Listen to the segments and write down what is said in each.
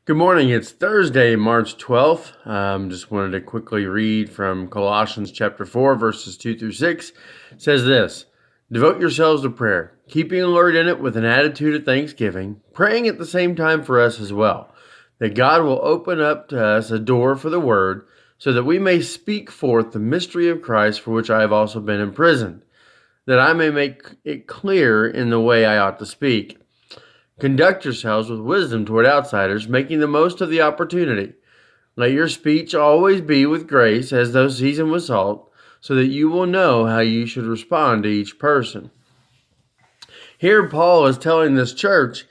Good morning. It's Thursday, March 12th. Just wanted to quickly read from Colossians chapter 4, verses 2 through 6. It says this: Devote yourselves to prayer, keeping alert in it with an attitude of thanksgiving, praying at the same time for us as well, that God will open up to us a door for the word, so that we may speak forth the mystery of Christ, for which I have also been imprisoned, that I may make it clear in the way I ought to speak. Conduct yourselves with wisdom toward outsiders, making the most of the opportunity. Let your speech always be with grace, as though seasoned with salt, so that you will know how you should respond to each person. Here, Paul is telling this church,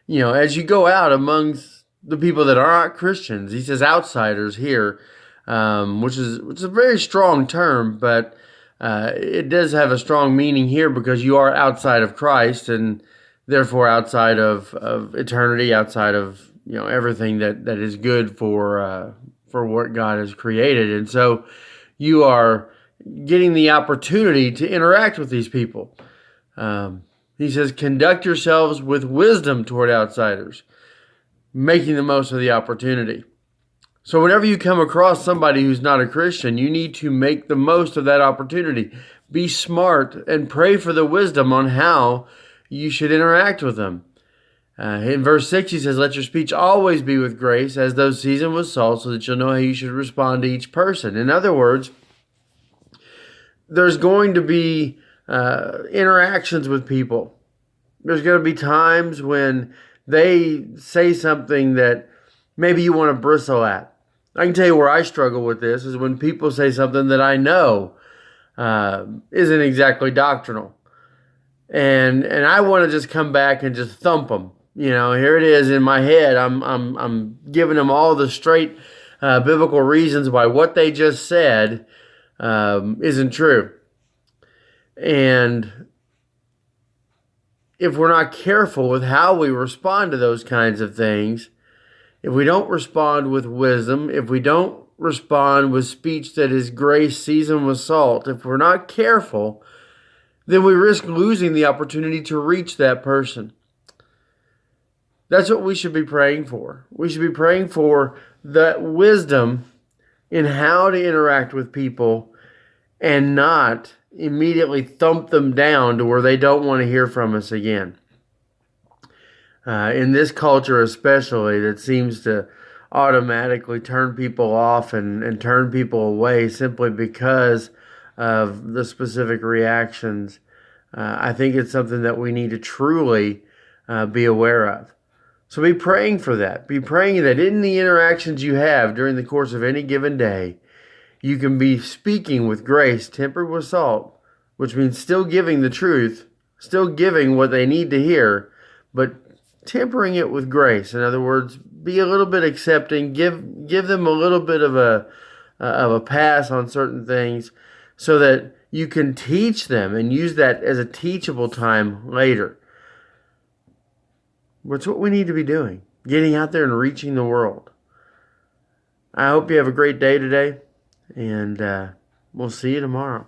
as you go out amongst the people that are not Christians, he says outsiders here, which is a very strong term, but it does have a strong meaning here because you are outside of Christ and therefore outside of eternity, outside of everything that is good for what God has created, and so you are getting the opportunity to interact with these people. He says, conduct yourselves with wisdom toward outsiders, making the most of the opportunity. So whenever you come across somebody who's not a Christian, you need to make the most of that opportunity. Be smart and pray for the wisdom on how you should interact with them. In verse 6, he says, let your speech always be with grace, as though seasoned with salt, so that you'll know how you should respond to each person. In other words, there's going to be interactions with people. There's going to be times when they say something that maybe you want to bristle at. I can tell you where I struggle with this is when people say something that I know isn't exactly doctrinal. And I want to just come back and just thump them. Here it is in my head. I'm giving them all the straight biblical reasons why what they just said isn't true. And if we're not careful with how we respond to those kinds of things, if we don't respond with wisdom, if we don't respond with speech that is grace seasoned with salt, if we're not careful, then we risk losing the opportunity to reach that person. That's what we should be praying for. We should be praying for that wisdom in how to interact with people and not immediately thump them down to where they don't want to hear from us again. In this culture especially, that seems to automatically turn people off and turn people away simply because of the specific reactions. I think it's something that we need to truly be aware of. So be praying for that. Be praying that in the interactions you have during the course of any given day, you can be speaking with grace tempered with salt, which means still giving the truth, still giving what they need to hear, but tempering it with grace. In other words, be a little bit accepting, give them a little bit of a pass on certain things so that you can teach them and use that as a teachable time later. That's what we need to be doing, getting out there and reaching the world. I hope you have a great day today, and we'll see you tomorrow.